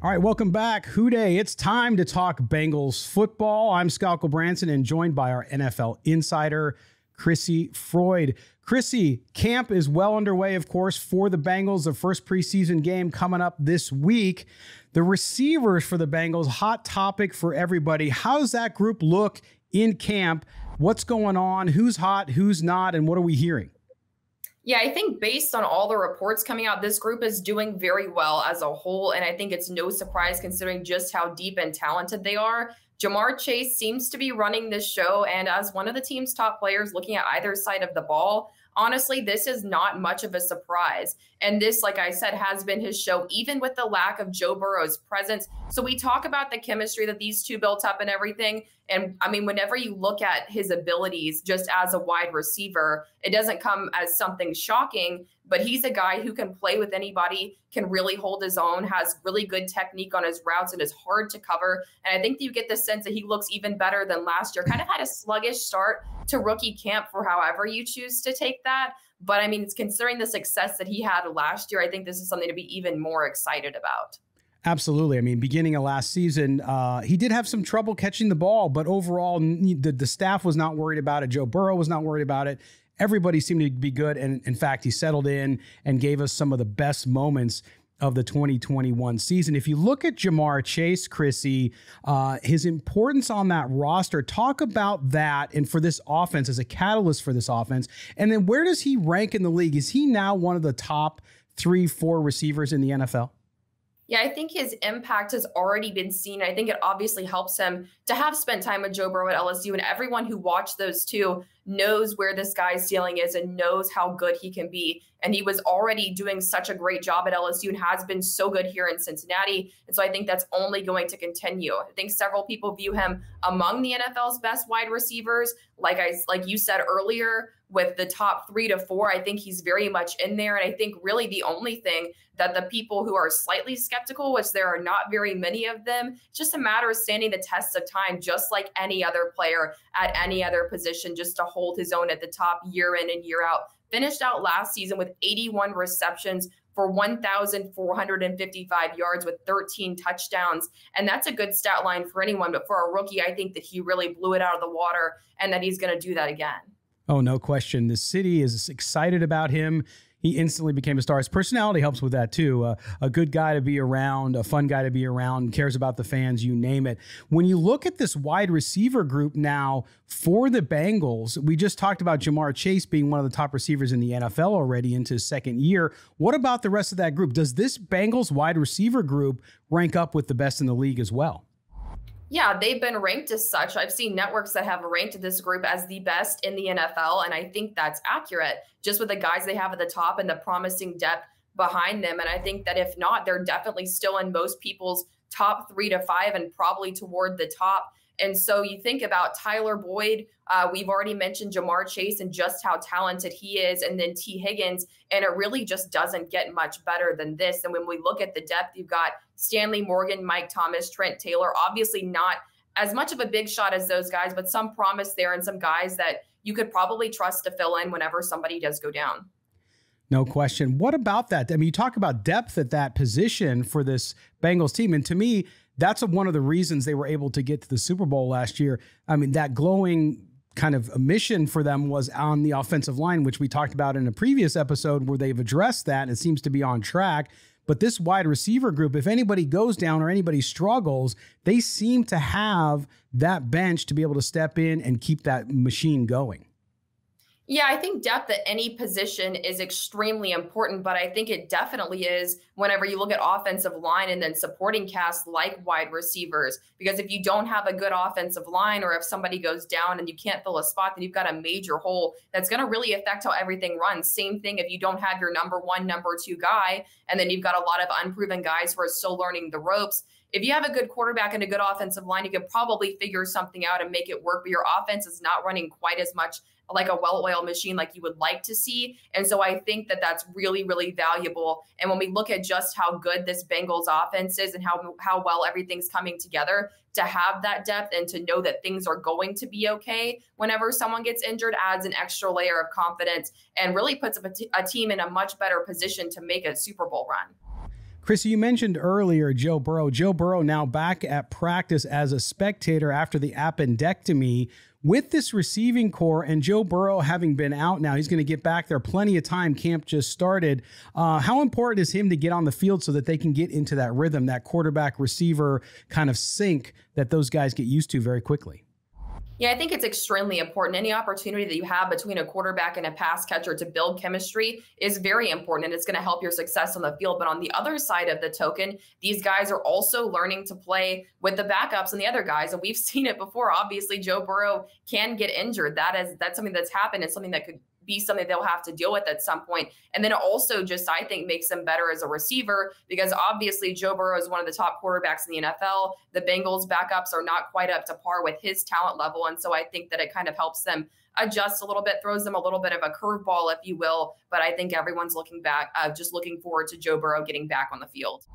All right, welcome back. Houday, it's time to talk Bengals football. I'm Scott Gulbransen and joined by our NFL insider, Crissy Froyd. Crissy, camp is well underway, of course, for the Bengals. The first preseason game coming up this week. The receivers for the Bengals, hot topic for everybody. How does that group look in camp? What's going on? Who's hot? Who's not? And what are we hearing? Yeah, I think based on all the reports coming out, this group is doing very well as a whole. And I think it's no surprise considering just how deep and talented they are. Ja'Marr Chase seems to be running this show. And as one of the team's top players looking at either side of the ball, honestly, this is not much of a surprise. And this, like I said, has been his show, even with the lack of Joe Burrow's presence. So we talk about the chemistry that these two built up and everything. And I mean, whenever you look at his abilities just as a wide receiver, it doesn't come as something shocking, but he's a guy who can play with anybody, can really hold his own, has really good technique on his routes, and is hard to cover. And I think that you get the sense that he looks even better than last year. Kind of had a sluggish start to rookie camp for however you choose to take that. But I mean, it's considering the success that he had last year, I think this is something to be even more excited about. Absolutely. I mean, beginning of last season, he did have some trouble catching the ball, but overall, the staff was not worried about it. Joe Burrow was not worried about it. Everybody seemed to be good. And in fact, he settled in and gave us some of the best moments of the 2021 season. If you look at Ja'Marr Chase, Crissy, his importance on that roster, talk about that and for this offense as a catalyst for this offense. And then where does he rank in the league? Is he now one of the top 3-4 receivers in the NFL? Yeah, I think his impact has already been seen. I think it obviously helps him to have spent time with Joe Burrow at LSU, and everyone who watched those two knows where this guy's ceiling is and knows how good he can be. And he was already doing such a great job at LSU and has been so good here in Cincinnati. And so I think that's only going to continue. I think several people view him among the NFL's best wide receivers. Like you said earlier, with the top 3 to 4, I think he's very much in there. And I think really the only thing that the people who are slightly skeptical, which there are not very many of them, it's just a matter of standing the test of time, just like any other player at any other position, just to hold his own at the top year in and year out. Finished out last season with 81 receptions for 1,455 yards with 13 touchdowns. And that's a good stat line for anyone. But for a rookie, I think that he really blew it out of the water and that he's going to do that again. Oh, no question. The city is excited about him. He instantly became a star. His personality helps with that, too. A good guy to be around, a fun guy to be around, cares about the fans, you name it. When you look at this wide receiver group now for the Bengals, we just talked about Ja'Marr Chase being one of the top receivers in the NFL already into his second year. What about the rest of that group? Does this Bengals wide receiver group rank up with the best in the league as well? Yeah, they've been ranked as such. I've seen networks that have ranked this group as the best in the NFL, and I think that's accurate, just with the guys they have at the top and the promising depth behind them. And I think that if not, they're definitely still in most people's top 3 to 5 and probably toward the top. And so you think about Tyler Boyd, we've already mentioned Ja'Marr Chase and just how talented he is, and then T. Higgins, and it really just doesn't get much better than this. And when we look at the depth, you've got Stanley Morgan, Mike Thomas, Trent Taylor, obviously not as much of a big shot as those guys, but some promise there and some guys that you could probably trust to fill in whenever somebody does go down. No question. What about that? I mean, you talk about depth at that position for this Bengals team. And to me, that's one of the reasons they were able to get to the Super Bowl last year. I mean, that glowing kind of mission for them was on the offensive line, which we talked about in a previous episode where they've addressed that and it seems to be on track. But this wide receiver group, if anybody goes down or anybody struggles, they seem to have that bench to be able to step in and keep that machine going. Yeah, I think depth at any position is extremely important, but I think it definitely is whenever you look at offensive line and then supporting cast like wide receivers. Because if you don't have a good offensive line, or if somebody goes down and you can't fill a spot, then you've got a major hole that's going to really affect how everything runs. Same thing if you don't have your number 1, number 2 guy, and then you've got a lot of unproven guys who are still learning the ropes. If you have a good quarterback and a good offensive line, you can probably figure something out and make it work, but your offense is not running quite as much like a well-oiled machine like you would like to see. And so I think that that's really, really valuable. And when we look at just how good this Bengals offense is and how well everything's coming together, to have that depth and to know that things are going to be okay whenever someone gets injured adds an extra layer of confidence and really puts a team in a much better position to make a Super Bowl run. Chris, you mentioned earlier Joe Burrow. Joe Burrow now back at practice as a spectator after the appendectomy. With this receiving core and Joe Burrow having been out now, he's going to get back there plenty of time. Camp just started. How important is him to get on the field so that they can get into that rhythm, that quarterback receiver kind of sync that those guys get used to very quickly? Yeah, I think it's extremely important. Any opportunity that you have between a quarterback and a pass catcher to build chemistry is very important, and it's going to help your success on the field. But on the other side of the token, these guys are also learning to play with the backups and the other guys. And we've seen it before. Obviously, Joe Burrow can get injured. That's something that's happened and something that could be something they'll have to deal with at some point. And then it also just, I think, makes them better as a receiver, because obviously Joe Burrow is one of the top quarterbacks in the NFL. The Bengals backups are not quite up to par with his talent level. And so I think that it kind of helps them adjust a little bit, throws them a little bit of a curveball, if you will. But I think everyone's looking back, just looking forward to Joe Burrow getting back on the field.